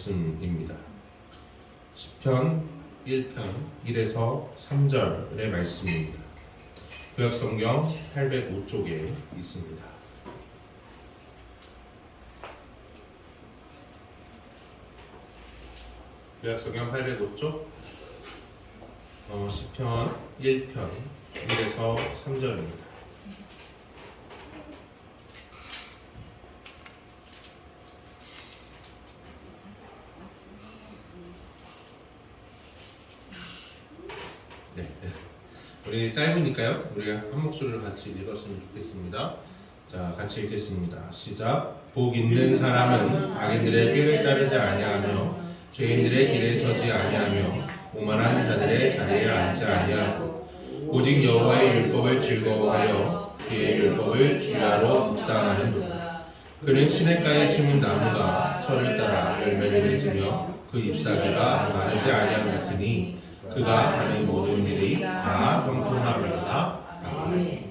말씀입니다. 시편 1편 1에서 3절의 말씀입니다. 구약성경 805쪽에 있습니다. 구약성경 805쪽 시편 1편 1에서 3절입니다. 네. 우리 짧으니까요. 우리가 한 목소리를 같이 읽었으면 좋겠습니다. 자, 같이 읽겠습니다. 시작. 복 있는 사람은 악인들의 꾀를 따르지 아니하며 죄인들의 길에 서지 아니하며 오만한 자들의 자리에 앉지 아니하고 오직 여호와의 율법을 즐거워하여 그의 율법을 주야로 묵상하는도다. 그는 시냇가에 심은 나무가 철을 따라 열매를 맺으며 그 잎사귀가 마르지 아니함 같으니 그가 하는 모든 일이 다 형통하리로다. 아멘.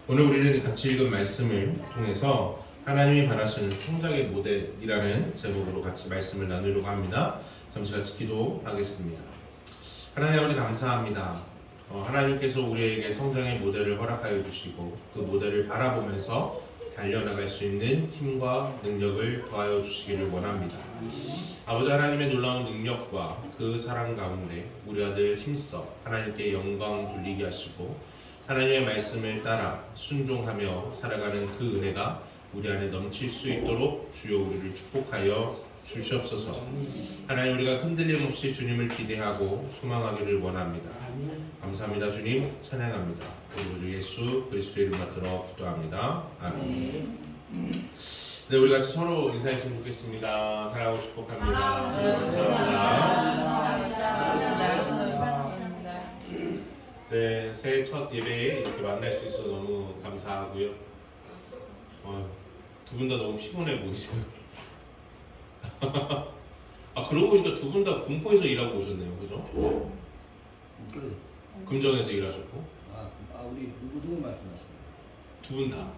오늘 우리는 같이 읽은 말씀을 통해서 하나님이 바라시는 성장의 모델이라는 제목으로 같이 말씀을 나누려고 합니다. 잠시 같이 기도하겠습니다. 하나님 아버지 감사합니다. 하나님께서 우리에게 성장의 모델을 허락하여 주시고 그 모델을 바라보면서 달려나갈 수 있는 힘과 능력을 더하여 주시기를 원합니다. 아버지 하나님의 놀라운 능력과 그 사랑 가운데 우리 아들 힘써 하나님께 영광 돌리게 하시고 하나님의 말씀을 따라 순종하며 살아가는 그 은혜가 우리 안에 넘칠 수 있도록 주여 우리를 축복하여 주시옵소서. 하나님 우리가 흔들림 없이 주님을 기대하고 소망하기를 원합니다. 감사합니다. 주님 찬양합니다. 우리 주 예수 그리스도의 이름 받들어 기도합니다. 아멘. 네, 우리 같이 서로 인사했으면 좋겠습니다. 사랑하고 축복합니다. 감사합니다. 네, 새해 첫 예배에 이렇게 만날 수 있어서 너무 감사하고요. 두 분 다 너무 피곤해 보이세요. 그러고 보니까 두 분 다 군포에서 일하고 오셨네요, 그죠? 그래. 금정에서 일하셨고. 우리 누구 말씀하십니까? 두 분 다.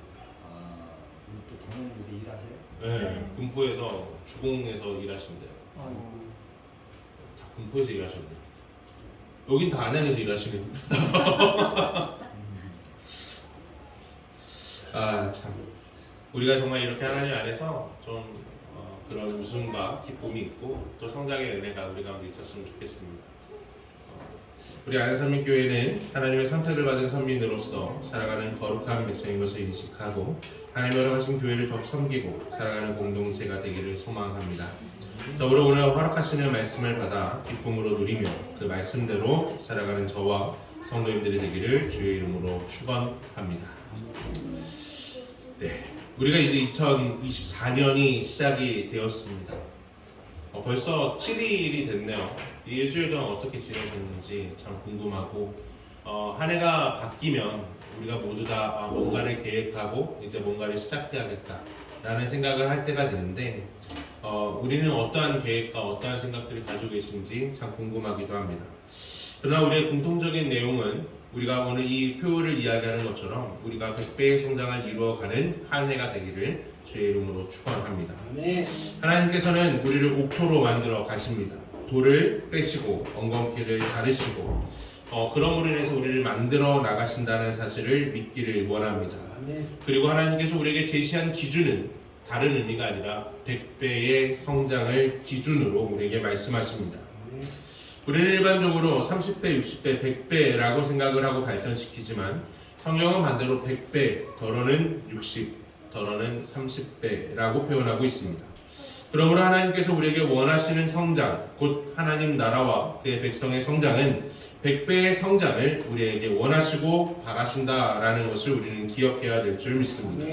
우리 또 동생분들 일하세요? 네, 군포에서 주공에서 일하신대요. 다 군포에서 일하셨네요. 여긴 다 안양에서 일하시네요. 참. 우리가 정말 이렇게 하나님 안에서 좀 그런 웃음과 기쁨이 있고 또 성장의 은혜가 우리 가운데 있었으면 좋겠습니다. 우리 안양선민교회는 하나님의 선택을 받은 선민으로서 살아가는 거룩한 백성인 것을 인식하고 하나님의 허락하신 교회를 더 섬기고 살아가는 공동체가 되기를 소망합니다. 더불어 오늘 허락하시는 말씀을 받아 기쁨으로 누리며 그 말씀대로 살아가는 저와 성도님들이 되기를 주의 이름으로 축원합니다. 네, 우리가 이제 2024년이 시작이 되었습니다. 벌써 7일이 됐네요. 이 일주일 동안 어떻게 지내셨는지 참 궁금하고 한 해가 바뀌면 우리가 모두 다 뭔가를 계획하고 이제 뭔가를 시작해야겠다 라는 생각을 할 때가 되는데 우리는 어떠한 계획과 어떠한 생각들을 가지고 계신지 참 궁금하기도 합니다. 그러나 우리의 공통적인 내용은 우리가 오늘 이 표를 이야기하는 것처럼 우리가 100배의 성장을 이루어가는 한 해가 되기를 주의 이름으로 축원합니다. 하나님께서는 우리를 옥토로 만들어 가십니다. 돌을 빼시고 엉겅퀴를 자르시고 그럼으로 인해서 우리를 만들어 나가신다는 사실을 믿기를 원합니다. 그리고 하나님께서 우리에게 제시한 기준은 다른 의미가 아니라 100배의 성장을 기준으로 우리에게 말씀하십니다. 우리는 일반적으로 30배, 60배, 100배라고 생각을 하고 발전시키지만 성경은 반대로 100배, 더러는 60, 더러는 30배라고 표현하고 있습니다. 그러므로 하나님께서 우리에게 원하시는 성장, 곧 하나님 나라와 그의 백성의 성장은 100배의 성장을 우리에게 원하시고 바라신다라는 것을 우리는 기억해야 될 줄 믿습니다.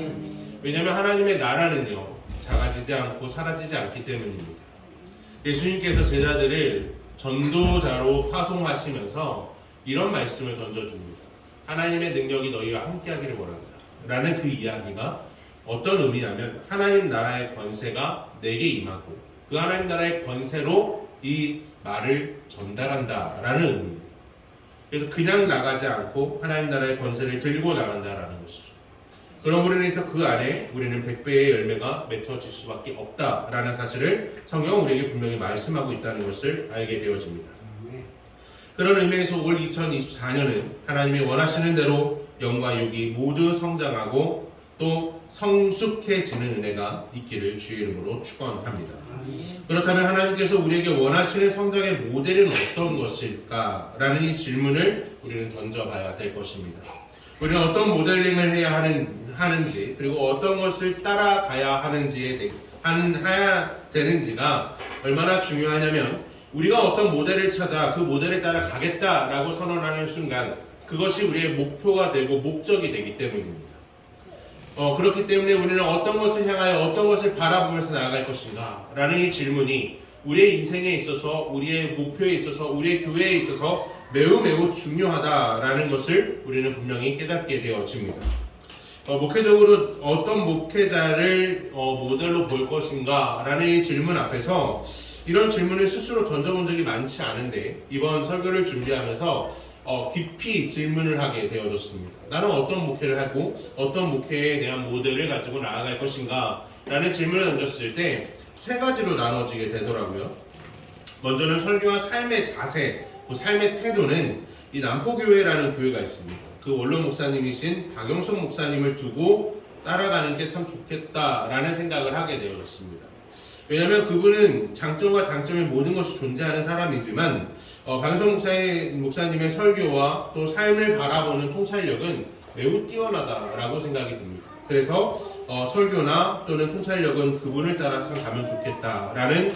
왜냐하면 하나님의 나라는요, 작아지지 않고 사라지지 않기 때문입니다. 예수님께서 제자들을 전도자로 파송하시면서 이런 말씀을 던져줍니다. 하나님의 능력이 너희와 함께하기를 원한다 라는 그 이야기가 어떤 의미냐면 하나님 나라의 권세가 내게 임하고 그 하나님 나라의 권세로 이 말을 전달한다 라는 의미입니다. 그래서 그냥 나가지 않고 하나님 나라의 권세를 들고 나간다라는 것이죠. 그런 인해서 그 안에 우리는 100배의 열매가 맺혀질 수밖에 없다라는 사실을 성경은 우리에게 분명히 말씀하고 있다는 것을 알게 되어집니다. 그런 의미에서 올 2024년은 하나님이 원하시는 대로 영과 육이 모두 성장하고 또 성숙해지는 은혜가 있기를 주의 이름으로 축원합니다. 그렇다면 하나님께서 우리에게 원하시는 성장의 모델은 어떤 것일까라는 이 질문을 우리는 던져봐야 될 것입니다. 우리는 어떤 모델링을 해야 하는지 그리고 어떤 것을 따라가야 해야 되는지가 얼마나 중요하냐면 우리가 어떤 모델을 찾아 그 모델에 따라 가겠다라고 선언하는 순간 그것이 우리의 목표가 되고 목적이 되기 때문입니다. 그렇기 때문에 우리는 어떤 것을 향하여 어떤 것을 바라보면서 나아갈 것인가 라는 이 질문이 우리의 인생에 있어서 우리의 목표에 있어서 우리의 교회에 있어서 매우 중요하다라는 것을 우리는 분명히 깨닫게 되어집니다. 목회적으로 어떤 목회자를 모델로 볼 것인가 라는 이 질문 앞에서 이런 질문을 스스로 던져본 적이 많지 않은데 이번 설교를 준비하면서 깊이 질문을 하게 되어졌습니다. 나는 어떤 목회를 하고 어떤 목회에 대한 모델을 가지고 나아갈 것인가 라는 질문을 던졌을 때 세 가지로 나눠지게 되더라고요. 먼저는 설교와 삶의 자세, 삶의 태도는 이 남포교회라는 교회가 있습니다. 그 원로 목사님이신 박영숙 목사님을 두고 따라가는 게 참 좋겠다라는 생각을 하게 되어졌습니다. 왜냐하면 그분은 장점과 단점의 모든 것이 존재하는 사람이지만 박영숙 목사님의 설교와 또 삶을 바라보는 통찰력은 매우 뛰어나다라고 생각이 듭니다. 그래서 설교나 또는 통찰력은 그분을 따라 참 가면 좋겠다라는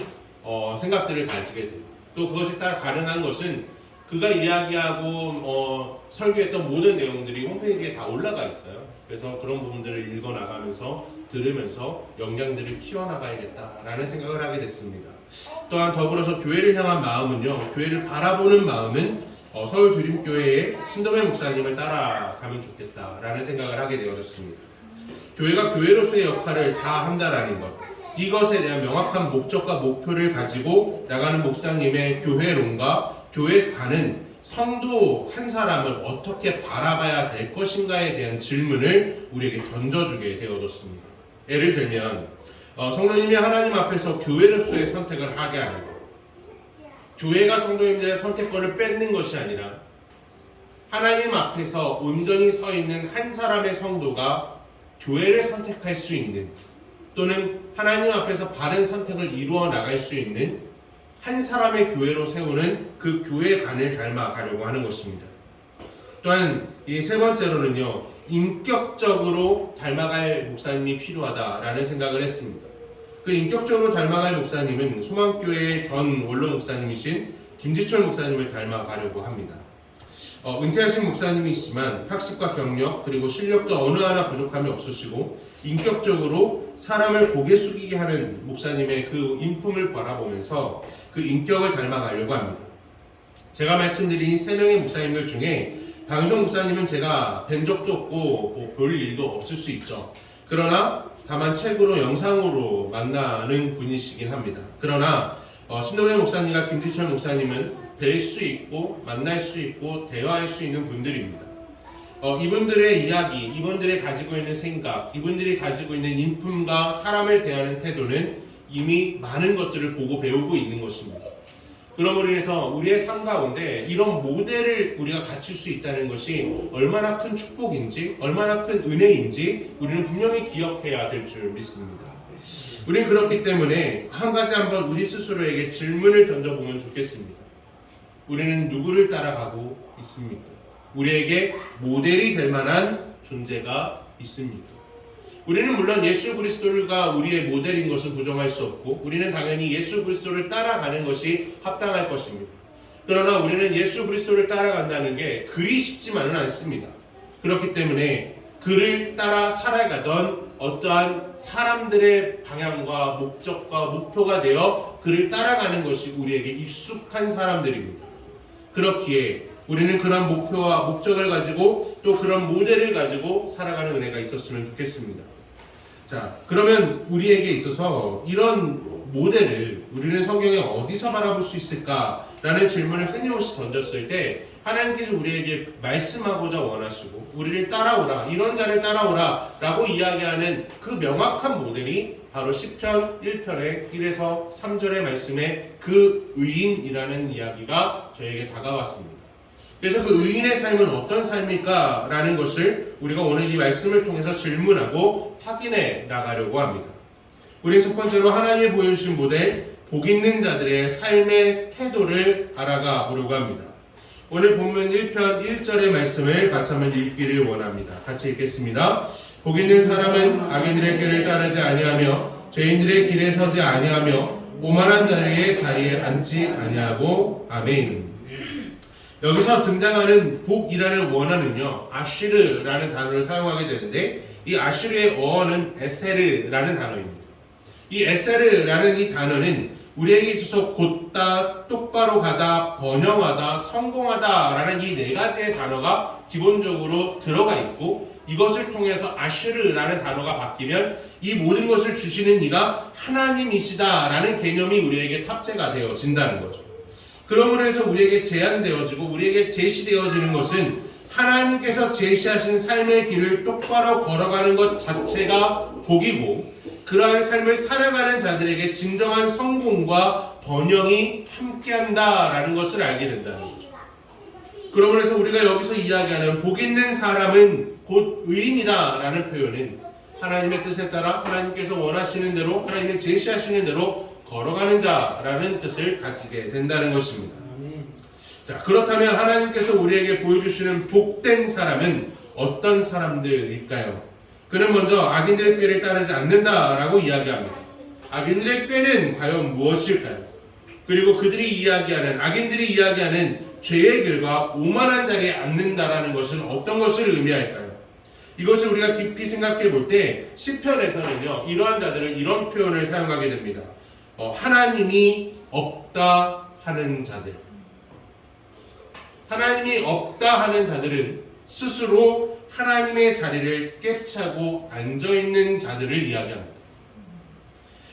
생각들을 가지게 돼요. 또 그것이 따라 가능한 것은 그가 이야기하고 설교했던 모든 내용들이 홈페이지에 다 올라가 있어요. 그래서 그런 부분들을 읽어나가면서 들으면서 역량들을 키워나가야겠다라는 생각을 하게 됐습니다. 또한 더불어서 교회를 향한 마음은요, 교회를 바라보는 마음은 서울 드림교회의 신도배 목사님을 따라가면 좋겠다라는 생각을 하게 되어졌습니다. 교회가 교회로서의 역할을 다 한다라는 것, 이것에 대한 명확한 목적과 목표를 가지고 나가는 목사님의 교회론과 교회관은 성도 한 사람을 어떻게 바라봐야 될 것인가에 대한 질문을 우리에게 던져주게 되어졌습니다. 예를 들면 성도님이 하나님 앞에서 교회로서의 선택을 하게 하는 것, 교회가 성도님들의 선택권을 뺏는 것이 아니라 하나님 앞에서 온전히 서 있는 한 사람의 성도가 교회를 선택할 수 있는 또는 하나님 앞에서 바른 선택을 이루어 나갈 수 있는 한 사람의 교회로 세우는 그 교회관을 닮아가려고 하는 것입니다. 또한 이 세 번째로는요, 인격적으로 닮아갈 목사님이 필요하다라는 생각을 했습니다. 그 인격적으로 닮아갈 목사님은 소망교회의 전 원로 목사님이신 김지철 목사님을 닮아가려고 합니다. 은퇴하신 목사님이시지만 학식과 경력 그리고 실력도 어느 하나 부족함이 없으시고 인격적으로 사람을 고개 숙이게 하는 목사님의 그 인품을 바라보면서 그 인격을 닮아가려고 합니다. 제가 말씀드린 세 명의 목사님들 중에 박영숙 목사님은 제가 뵌 적도 없고 볼 일도 없을 수 있죠. 그러나 다만 책으로 영상으로 만나는 분이시긴 합니다. 그러나 신도배 목사님과 김지철 목사님은 뵐 수 있고 만날 수 있고 대화할 수 있는 분들입니다. 이분들의 이야기, 이분들이 가지고 있는 생각, 이분들이 가지고 있는 인품과 사람을 대하는 태도는 이미 많은 것들을 보고 배우고 있는 것입니다. 그러므로 인해서 우리의 삶 가운데 이런 모델을 우리가 갖출 수 있다는 것이 얼마나 큰 축복인지, 얼마나 큰 은혜인지 우리는 분명히 기억해야 될 줄 믿습니다. 우리는 그렇기 때문에 한 가지 한번 우리 스스로에게 질문을 던져보면 좋겠습니다. 우리는 누구를 따라가고 있습니까? 우리에게 모델이 될 만한 존재가 있습니까? 우리는 물론 예수 그리스도가 우리의 모델인 것은 부정할 수 없고 우리는 당연히 예수 그리스도를 따라가는 것이 합당할 것입니다. 그러나 우리는 예수 그리스도를 따라간다는 게 그리 쉽지만은 않습니다. 그렇기 때문에 그를 따라 살아가던 어떠한 사람들의 방향과 목적과 목표가 되어 그를 따라가는 것이 우리에게 익숙한 사람들입니다. 그렇기에 우리는 그런 목표와 목적을 가지고 또 그런 모델을 가지고 살아가는 은혜가 있었으면 좋겠습니다. 자, 그러면 우리에게 있어서 이런 모델을 우리는 성경에 어디서 바라볼 수 있을까라는 질문을 끊임없이 던졌을 때 하나님께서 우리에게 말씀하고자 원하시고 우리를 따라오라, 이런 자를 따라오라 라고 이야기하는 그 명확한 모델이 바로 시편 1편의 1에서 3절의 말씀에 그 의인이라는 이야기가 저에게 다가왔습니다. 그래서 그 의인의 삶은 어떤 삶일까 라는 것을 우리가 오늘 이 말씀을 통해서 질문하고 확인해 나가려고 합니다. 우리는 첫 번째로 하나님이 보여주신 모델, 복 있는 자들의 삶의 태도를 알아가 보려고 합니다. 오늘 본문 1편 1절의 말씀을 같이 한번 읽기를 원합니다. 같이 읽겠습니다. 복 있는 사람은 악인들의 길을 따르지 아니하며 죄인들의 길에 서지 아니하며 오만한 자리의 자리에 앉지 아니하고. 아멘. 여기서 등장하는 복이라는 원어는요, 아쉬르라는 단어를 사용하게 되는데, 이 아쉬르의 어원은 에세르라는 단어입니다. 이 에세르라는 이 단어는 우리에게 있어서 곧다, 똑바로 가다, 번영하다, 성공하다 라는 이 네 가지의 단어가 기본적으로 들어가 있고, 이것을 통해서 아쉬르라는 단어가 바뀌면 이 모든 것을 주시는 이가 하나님이시다 라는 개념이 우리에게 탑재가 되어진다는 거죠. 그러므로 해서 우리에게 제안되어지고 우리에게 제시되어지는 것은 하나님께서 제시하신 삶의 길을 똑바로 걸어가는 것 자체가 복이고, 그러한 삶을 살아가는 자들에게 진정한 성공과 번영이 함께한다라는 것을 알게 된다는 거죠. 그러므로 해서 우리가 여기서 이야기하는 복 있는 사람은 곧 의인이다라는 표현은 하나님의 뜻에 따라 하나님께서 원하시는 대로, 하나님의 제시하시는 대로 걸어가는 자라는 뜻을 가지게 된다는 것입니다. 자, 그렇다면 하나님께서 우리에게 보여주시는 복된 사람은 어떤 사람들일까요? 그는 먼저 악인들의 꾀를 따르지 않는다라고 이야기합니다. 악인들의 꾀는 과연 무엇일까요? 그리고 악인들이 이야기하는 죄의 길과 오만한 자리에 앉는다라는 것은 어떤 것을 의미할까요? 이것을 우리가 깊이 생각해 볼 때 시편에서는요, 이러한 자들은 이런 표현을 사용하게 됩니다. 하나님이 없다 하는 자들. 하나님이 없다 하는 자들은 스스로 하나님의 자리를 꿰차고 앉아있는 자들을 이야기합니다.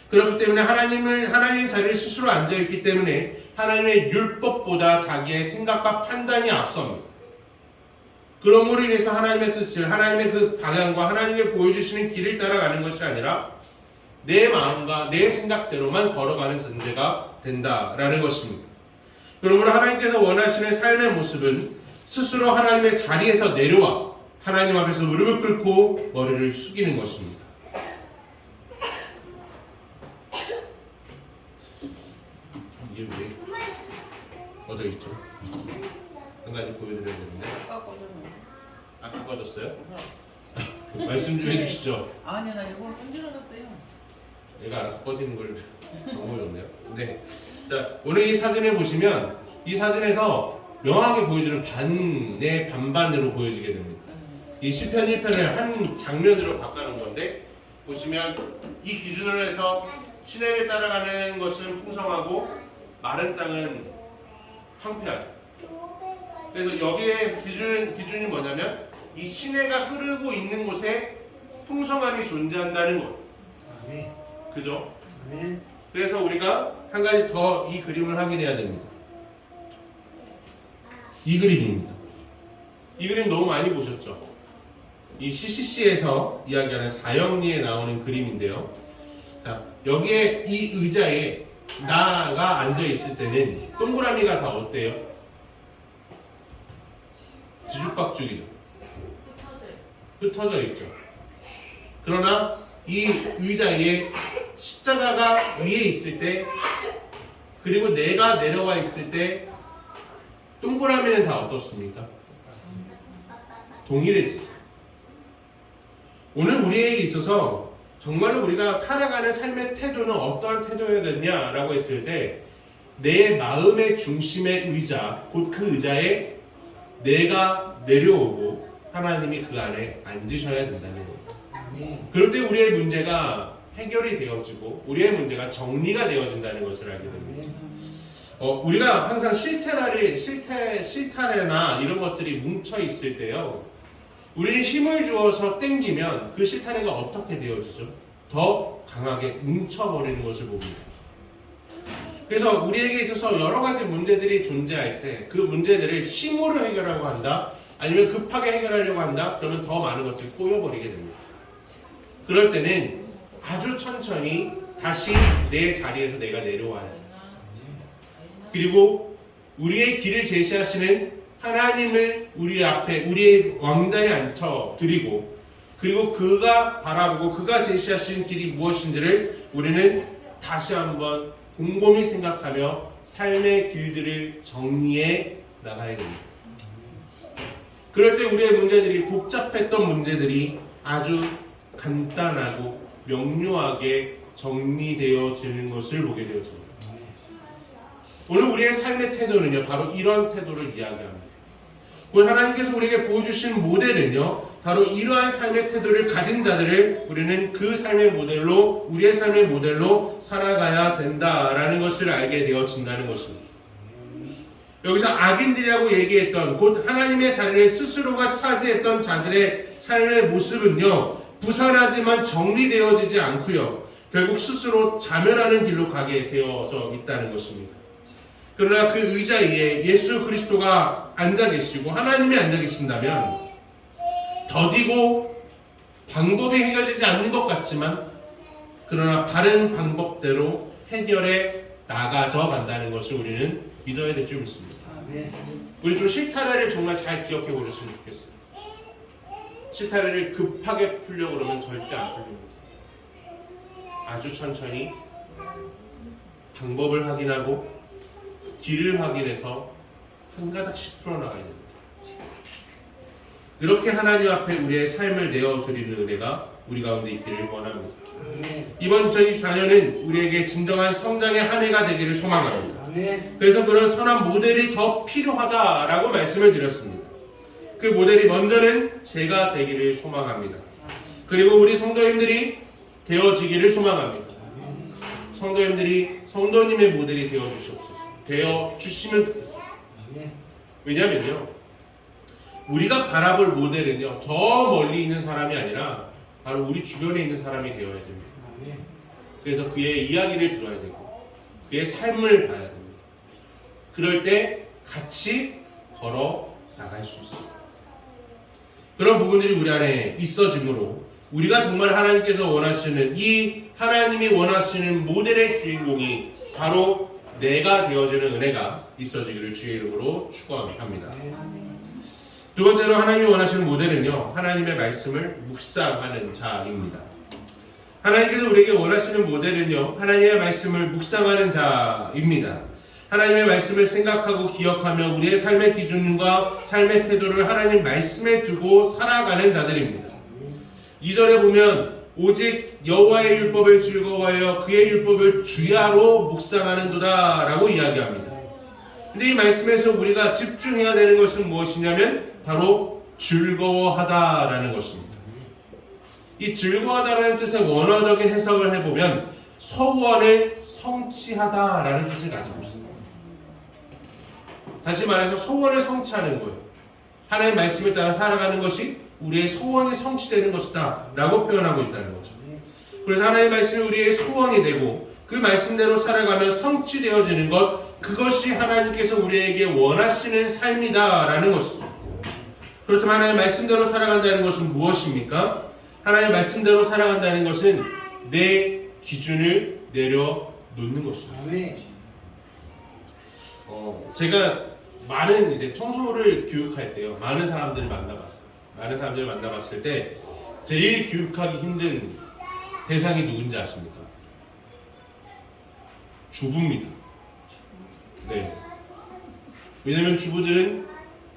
그렇기 때문에 하나님의 자리를 스스로 앉아있기 때문에 하나님의 율법보다 자기의 생각과 판단이 앞섭니다. 그러므로 인해서 하나님의 뜻을, 하나님의 그 방향과 하나님의 보여주시는 길을 따라가는 것이 아니라 내 마음과 내 생각대로만 걸어가는 존재가 된다라는 것입니다. 그러므로 하나님께서 원하시는 삶의 모습은 스스로 하나님의 자리에서 내려와 하나님 앞에서 무릎을 꿇고 머리를 숙이는 것입니다. 이게 왜 꺼져 있죠? 한 가지 보여드려야 되는데. 아까 꺼졌어요? 말씀 좀 해주시죠. 아니야, 나 이거 흔들어놨어요. 얘가 알아서 꺼지는 걸 너무 좋네요. 네. 자, 오늘 이 사진을 보시면 이 사진에서 명확하게 보여주는 반의 반반으로 보여지게 됩니다. 이 시편 1편을 한 장면으로 바꿔놓은 건데, 보시면 이 기준으로 해서 시내를 따라가는 것은 풍성하고 마른 땅은 황폐하죠. 그래서 여기에 기준이 뭐냐면 이 시내가 흐르고 있는 곳에 풍성함이 존재한다는 것. 그죠? 그래서 우리가 한 가지 더 이 그림을 확인해야 됩니다. 이 그림입니다. 이 그림 너무 많이 보셨죠? 이 CCC에서 이야기하는 사형리에 나오는 그림인데요. 자, 여기에 이 의자에 나가 앉아 있을 때는 동그라미가 다 어때요? 뒤죽박죽이죠. 흩어져 있죠. 그러나 이 의자에 십자가가 위에 있을 때, 그리고 내가 내려와 있을 때 동그라미는 다 어떻습니까? 동일해지죠. 오늘 우리에게 있어서 정말로 우리가 살아가는 삶의 태도는 어떠한 태도여야 되냐라고 했을 때, 내 마음의 중심의 의자, 곧 그 의자에 내가 내려오고 하나님이 그 안에 앉으셔야 된다는 거예요. 그럴 때 우리의 문제가 해결이 되어지고 우리의 문제가 정리가 되어진다는 것을 알게 됩니다. 우리가 항상 실타래나 이런 것들이 뭉쳐 있을 때요, 우리는 힘을 주어서 당기면 그 실타래가 어떻게 되어지죠? 더 강하게 뭉쳐버리는 것을 봅니다. 그래서 우리에게 있어서 여러 가지 문제들이 존재할 때 그 문제들을 힘으로 해결하려고 한다, 아니면 급하게 해결하려고 한다, 그러면 더 많은 것들이 꼬여버리게 됩니다. 그럴 때는 아주 천천히 다시 내 자리에서 내가 내려와야 돼요. 그리고 우리의 길을 제시하시는 하나님을 우리 앞에 우리의 왕자에 앉혀드리고, 그리고 그가 바라보고 그가 제시하신 길이 무엇인지를 우리는 다시 한번 곰곰이 생각하며 삶의 길들을 정리해 나가야 됩니다. 그럴 때 우리의 문제들이, 복잡했던 문제들이 아주 간단하고 명료하게 정리되어지는 것을 보게 되어집니다. 오늘 우리의 삶의 태도는요, 바로 이런 태도를 이야기합니다. 오늘 하나님께서 우리에게 보여주신 모델은요, 바로 이러한 삶의 태도를 가진 자들을 우리는 그 삶의 모델로, 우리의 삶의 모델로 살아가야 된다라는 것을 알게 되어진다는 것입니다. 여기서 악인들이라고 얘기했던, 곧 하나님의 자리를 스스로가 차지했던 자들의 삶의 모습은요, 부산하지만 정리되어지지 않고요, 결국 스스로 자멸하는 길로 가게 되어져 있다는 것입니다. 그러나 그 의자 위에 예수 그리스도가 앉아 계시고 하나님이 앉아 계신다면 더디고 방법이 해결되지 않는 것 같지만, 그러나 바른 방법대로 해결해 나가져 간다는 것을 우리는 믿어야 될 줄 믿습니다. 우리 좀 실타래를 정말 잘 기억해 보셨으면 좋겠어요. 실타래를 급하게 풀려고 그러면 절대 안 풀립니다. 아주 천천히 방법을 확인하고 길을 확인해서 한 가닥씩 풀어나가야 됩니다. 이렇게 하나님 앞에 우리의 삶을 내어드리는 은혜가 우리 가운데 있기를 원합니다. 이번 2024년은 우리에게 진정한 성장의 한 해가 되기를 소망합니다. 그래서 그런 선한 모델이 더 필요하다라고 말씀을 드렸습니다. 그 모델이 먼저는 제가 되기를 소망합니다. 그리고 우리 성도님들이 되어지기를 소망합니다. 성도님들이 성도님의 모델이 되어주시옵소서. 되어주시면 좋겠어요. 왜냐면요, 우리가 바라볼 모델은요, 저 멀리 있는 사람이 아니라 바로 우리 주변에 있는 사람이 되어야 됩니다. 그래서 그의 이야기를 들어야 되고 그의 삶을 봐야 됩니다. 그럴 때 같이 걸어 나갈 수 있습니다. 그런 부분들이 우리 안에 있어지므로 우리가 정말 하나님께서 원하시는, 이 하나님이 원하시는 모델의 주인공이 바로 내가 되어지는 은혜가 있어지기를 주의 이름으로 축원합니다. 두 번째로 하나님이 원하시는 모델은요, 하나님의 말씀을 묵상하는 자입니다. 하나님께서 우리에게 원하시는 모델은요, 하나님의 말씀을 묵상하는 자입니다. 하나님의 말씀을 생각하고 기억하며 우리의 삶의 기준과 삶의 태도를 하나님 말씀에 두고 살아가는 자들입니다. 2절에 보면 오직 여호와의 율법을 즐거워하여 그의 율법을 주야로 묵상하는도다 라고 이야기합니다. 근데 이 말씀에서 우리가 집중해야 되는 것은 무엇이냐면 바로 즐거워하다라는 것입니다. 이 즐거워하다라는 뜻의 원어적인 해석을 해보면 소원을 성취하다라는 뜻을 가지고 있습니다. 다시 말해서 소원을 성취하는 거예요. 하나님의 말씀에 따라 살아가는 것이 우리의 소원이 성취되는 것이다 라고 표현하고 있다는 거죠. 그래서 하나님의 말씀이 우리의 소원이 되고 그 말씀대로 살아가며 성취되어지는 것, 그것이 하나님께서 우리에게 원하시는 삶이다 라는 것입니다. 그렇다면 하나님의 말씀대로 살아간다는 것은 무엇입니까? 하나님의 말씀대로 살아간다는 것은 내 기준을 내려놓는 것입니다. 제가 많은 이제 청소를 교육할 때요, 많은 사람들을 만나봤어요. 많은 사람들을 만나봤을 때 제일 교육하기 힘든 대상이 누군지 아십니까? 주부입니다. 네. 왜냐면 주부들은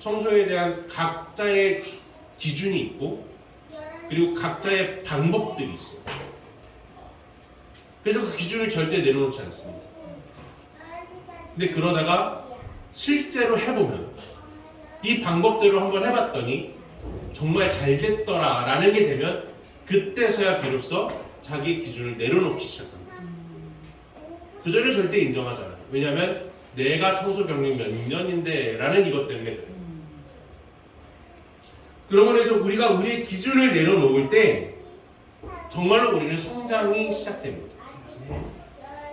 청소에 대한 각자의 기준이 있고 그리고 각자의 방법들이 있어요. 그래서 그 기준을 절대 내려놓지 않습니다. 근데 그러다가 실제로 해보면 이 방법대로 한번 해봤더니 정말 잘 됐더라 라는 게 되면 그때서야 비로소 자기 기준을 내려놓기 시작합니다. 그 전에 절대 인정하지 않아요. 왜냐하면 내가 청소 경력 몇 년인데 라는 이것 때문에 그래요. 그러고 나서 우리가 우리의 기준을 내려놓을 때 정말로 우리는 성장이 시작됩니다.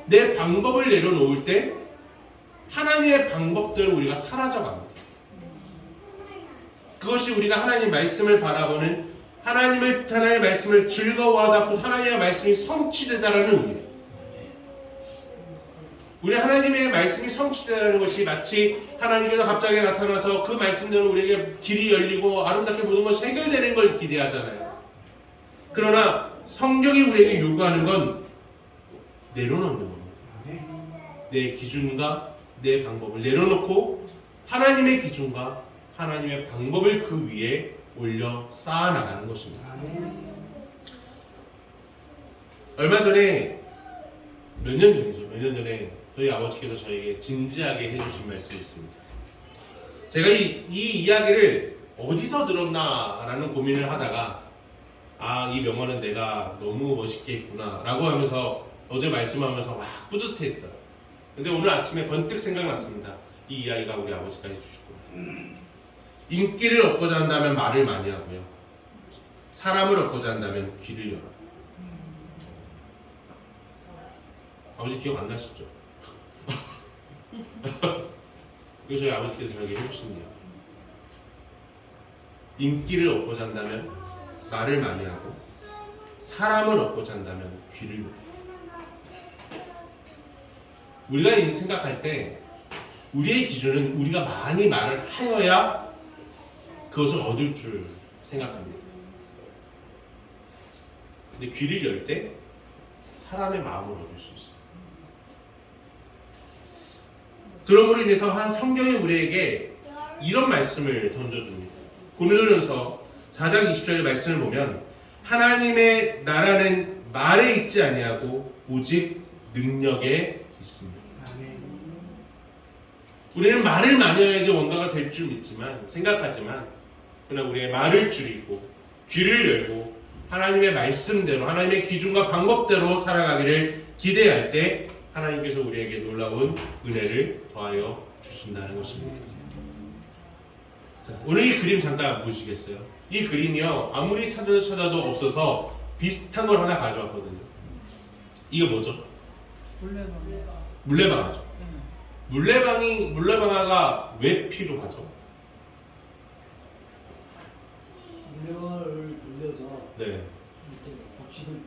내 방법을 내려놓을 때 하나님의 방법대로 우리가 사라져갑니다. 그것이 우리가 하나님 말씀을 바라보는 하나님의 말씀을 즐거워하다 또 하나님의 말씀이 성취되다라는 의미예요. 우리 하나님의 말씀이 성취되다는 것이 마치 하나님께서 갑자기 나타나서 그 말씀대로 우리에게 길이 열리고 아름답게 모든 것이 해결되는 걸 기대하잖아요. 그러나 성경이 우리에게 요구하는 건 내려놓는 겁니다. 내 기준과 내 방법을 내려놓고 하나님의 기준과 하나님의 방법을 그 위에 올려 쌓아나가는 것입니다. 얼마 전에 몇 년 전에 저희 아버지께서 저에게 진지하게 해주신 말씀이 있습니다. 제가 이 이야기를 어디서 들었나라는 고민을 하다가 이 명언은 내가 너무 멋있게 했구나 라고 하면서 어제 말씀하면서 막 뿌듯했어요. 근데 오늘 아침에 번뜩 생각났습니다. 이 이야기가 우리 아버지가 해주셨구나. 인기를 얻고자 한다면 말을 많이 하고요. 사람을 얻고자 한다면 귀를 열어. 아버지 기억 안 나시죠? 이거 저희 아버지께서 저에게 해주신 이야기. 인기를 얻고자 한다면 말을 많이 하고 사람을 얻고자 한다면 귀를 열어. 우리가 생각할 때 우리의 기준은 우리가 많이 말을 하여야 그것을 얻을 줄 생각합니다. 근데 귀를 열 때 사람의 마음을 얻을 수 있어요. 그러므로 인해서 성경이 우리에게 이런 말씀을 던져줍니다. 고린도전서 4장 20절의 말씀을 보면 하나님의 나라는 말에 있지 아니하고 오직 능력에 있습니다. 우리는 말을 많이 해야지 뭔가가 될 줄 생각하지만 그러나 우리의 말을 줄이고 귀를 열고 하나님의 말씀대로 하나님의 기준과 방법대로 살아가기를 기대할 때 하나님께서 우리에게 놀라운 은혜를 더하여 주신다는 것입니다. 자, 오늘 이 그림 잠깐 보시겠어요? 이 그림이요 아무리 찾아도 없어서 비슷한 걸 하나 가져왔거든요. 이거 뭐죠? 물레방아죠. 물레방아가 왜 필요하죠? 물레방아를 돌려서 네, 이렇게 곡식을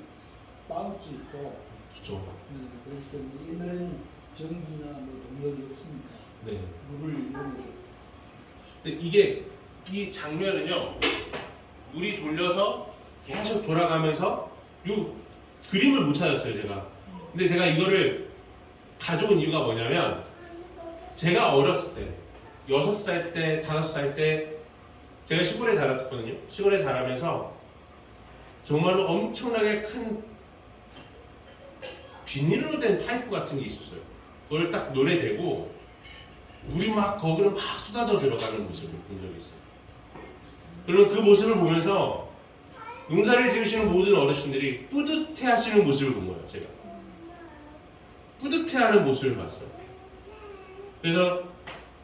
빻을 수 있고 그렇죠. 그래서 옛날에는 전기나 동력이 없으니까 네. 물을 이용해서 근데 이게 이 장면은요 물이 돌려서 계속 돌아가면서 이 그림을 못 찾았어요 제가. 근데 제가 이거를 가져온 이유가 뭐냐면 제가 어렸을 때 6살 때 5살 때 제가 시골에 자랐었거든요. 시골에 자라면서 정말로 엄청나게 큰 비닐로 된 파이프 같은 게 있었어요. 그걸 딱 노래 대고 물이 막 거기로 막 쏟아져 들어가는 모습을 본 적이 있어요. 그러면 그 모습을 보면서 농사를 지으시는 모든 어르신들이 뿌듯해하시는 모습을 본 거예요. 제가 뿌듯해하는 모습을 봤어요. 그래서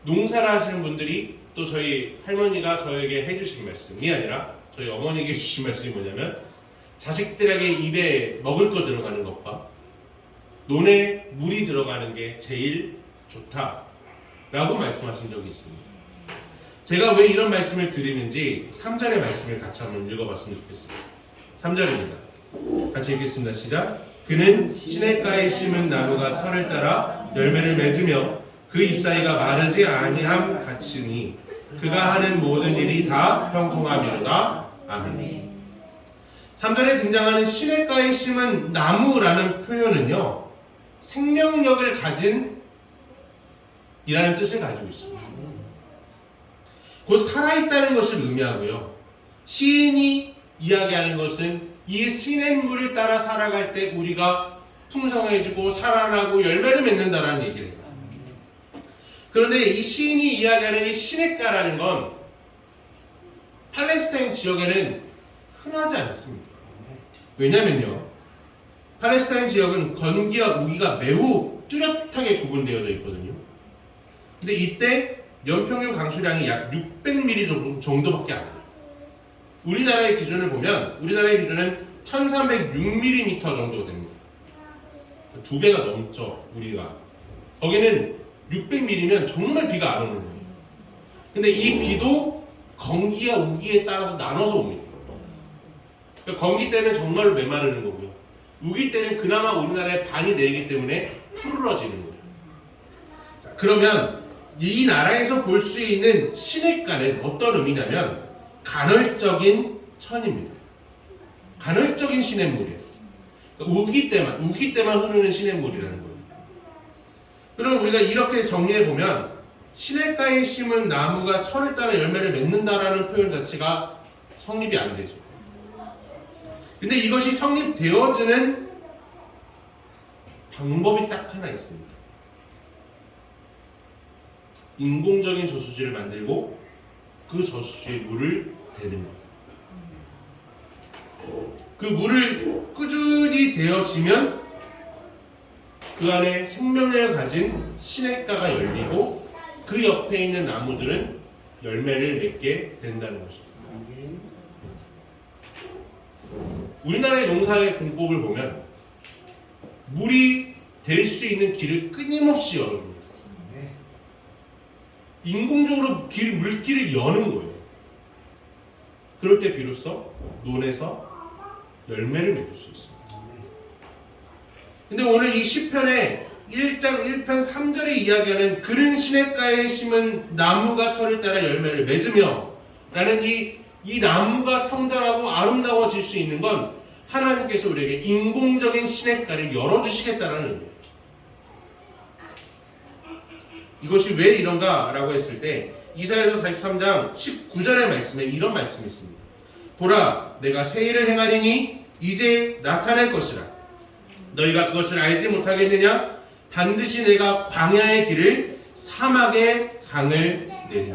농사를 하시는 분들이 또 저희 할머니가 저에게 해주신 말씀이 아니라 저희 어머니에게 해주신 말씀이 뭐냐면 자식들에게 입에 먹을 거 들어가는 것과 논에 물이 들어가는 게 제일 좋다라고 말씀하신 적이 있습니다. 제가 왜 이런 말씀을 드리는지 3절의 말씀을 같이 한번 읽어봤으면 좋겠습니다. 3절입니다. 같이 읽겠습니다. 시작. 그는 시냇가에 심은 나무가 철을 따라 열매를 맺으며 그 잎사귀가 마르지 아니함 같으니 그가 하는 모든 일이 다 형통함이로다. 아멘. 3절에 등장하는 시냇가에 심은 나무라는 표현은요 생명력을 가진 이라는 뜻을 가지고 있습니다. 곧 살아있다는 것을 의미하고요. 시인이 이야기하는 것은 이 시냇물을 따라 살아갈 때 우리가 풍성해지고 살아나고 열매를 맺는다는 얘기를 해요. 그런데 이 시인이 이야기하는 이 시냇가라는 건 팔레스타인 지역에는 흔하지 않습니다. 왜냐면요 팔레스타인 지역은 건기와 우기가 매우 뚜렷하게 구분되어져 있거든요. 근데 이때 연평균 강수량이 약 600mm 정도밖에 안 돼요. 우리나라의 기준을 보면 우리나라의 기준은 1306mm 정도 됩니다. 2배가 넘죠. 우리가 거기는 600mm면 정말 비가 안 오는 거예요. 근데 이 비도 건기와 우기에 따라서 나눠서 옵니다. 그러니까 건기 때는 정말로 메마르는 거고요. 우기 때는 그나마 우리나라의 반이 내리기 때문에 푸르러지는 거예요. 자, 그러면 이 나라에서 볼 수 있는 시냇가는 어떤 의미냐면 간헐적인 천입니다. 간헐적인 시냇물이에요. 그러니까 우기 때만 흐르는 시냇물이라는 거예요. 그럼 우리가 이렇게 정리해 보면 시냇가에 심은 나무가 철을 따라 열매를 맺는다라는 표현 자체가 성립이 안 되죠. 근데 이것이 성립되어지는 방법이 딱 하나 있습니다. 인공적인 저수지를 만들고 그 저수지에 물을 대는 것. 그 물을 꾸준히 대어지면 그 안에 생명력을 가진 시냇가가 열리고 그 옆에 있는 나무들은 열매를 맺게 된다는 것입니다. 우리나라의 농사의 공법을 보면 물이 될 수 있는 길을 끊임없이 열어줍니다. 인공적으로 물길을 여는 거예요. 그럴 때 비로소 논에서 열매를 맺을 수 있습니다. 근데 오늘 이 시편의 1장 1편 3절에 이야기하는 그른 시냇가에 심은 나무가 철을 따라 열매를 맺으며 라는 이 나무가 성장하고 아름다워질 수 있는 건 하나님께서 우리에게 인공적인 시냇가를 열어주시겠다는 의미예요. 이것이 왜 이런가 라고 했을 때 이사야서 43장 19절의 말씀에 이런 말씀이 있습니다. 보라 내가 새 일을 행하리니 이제 나타날 것이라 너희가 그것을 알지 못하겠느냐 반드시 내가 광야의 길을 사막의 강을 내리니.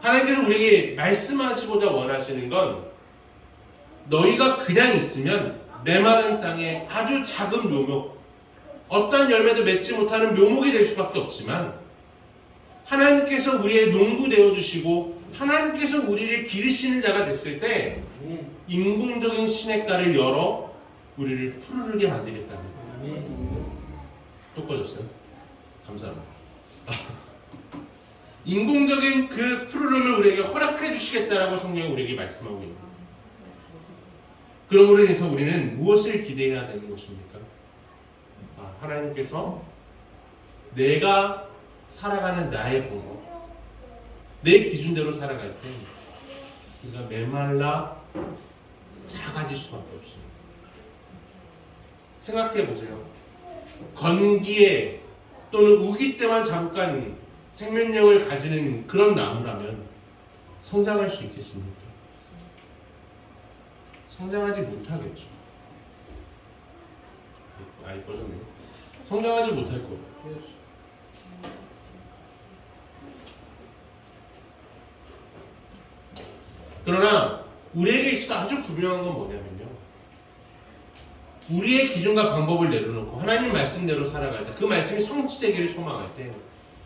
하나님께서 우리에게 말씀하시고자 원하시는 건 너희가 그냥 있으면 메마른 땅에 아주 작은 묘목 어떠한 열매도 맺지 못하는 묘목이 될 수밖에 없지만 하나님께서 우리의 농부 되어주시고 하나님께서 우리를 기르시는 자가 됐을 때 인공적인 시냇가를 열어 우리를 푸르르게 만들겠다는 거예요. 또 꺼졌어요? 감사합니다. 인공적인 그 푸르름을 우리에게 허락해 주시겠다라고 성경이 우리에게 말씀하고 있는 거예요. 그러므로 인해서 우리는 무엇을 기대해야 되는 것입니까? 하나님께서 내가 살아가는 나의 방법, 내 기준대로 살아갈 때 우리가 메말라 작아질 수밖에 없습니다. 생각해 보세요. 건기에 또는 우기 때만 잠깐 생명력을 가지는 그런 나무라면 성장할 수 있겠습니까? 성장하지 못하겠죠. 아이 꺼졌네요. 성장하지 못할 거예요. 그러나 우리에게 있어서 아주 분명한 건 뭐냐면요. 우리의 기준과 방법을 내려놓고 하나님 말씀대로 살아갈 때 그 말씀이 성취되기를 소망할 때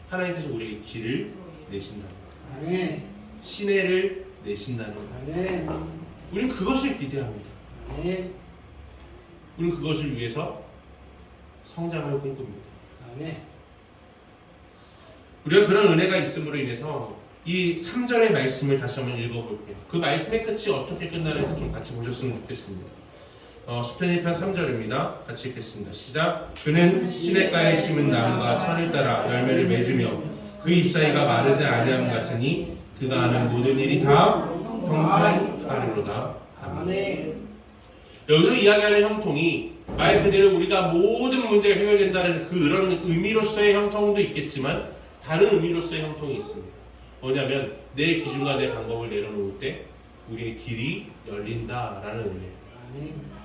하나님께서 우리에게 길을 내신다는 거예요. 시내를 내신다는 거예요. 우리는 그것을 기대합니다. 우리는 그것을 위해서 성장을 꿈꿉니다. 우리가 그런 은혜가 있음으로 인해서 이 3절의 말씀을 다시 한번 읽어볼게요. 그 말씀의 끝이 어떻게 끝나는지 좀 같이 보셨으면 좋겠습니다. 시편 1편 3절입니다. 같이 읽겠습니다. 시작. 그는 시냇가에 심은 나무가 천을 따라 열매를 맺으며 그 잎사귀가 마르지 아니함 같으니 그가 하는 모든 일이 다 형통하리로다. 아멘. 여기서 이야기하는 형통이 말 그대로 우리가 모든 문제가 해결된다는 그런 의미로서의 형통도 있겠지만 다른 의미로서의 형통이 있습니다. 뭐냐면 내 기준과 내 방법을 내려놓을 때 우리의 길이 열린다라는 의미예요.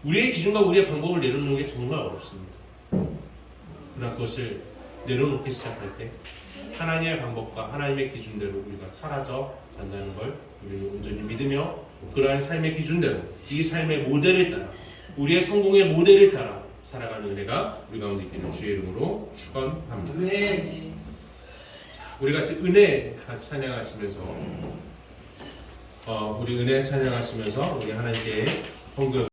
우리의 기준과 우리의 방법을 내려놓는 게 정말 어렵습니다. 그러나 그것을 내려놓기 시작할 때 하나님의 방법과 하나님의 기준대로 우리가 사라져 간다는 걸 우리는 온전히 믿으며 그러한 삶의 기준대로 이 삶의 모델을 따라 우리의 성공의 모델을 따라 살아가는 은혜가 우리 가운데 있기를 주의 이름으로 축원합니다. 네. 우리 같이 은혜 같이 찬양하시면서 우리 은혜 찬양하시면서 우리 하나님께 헌금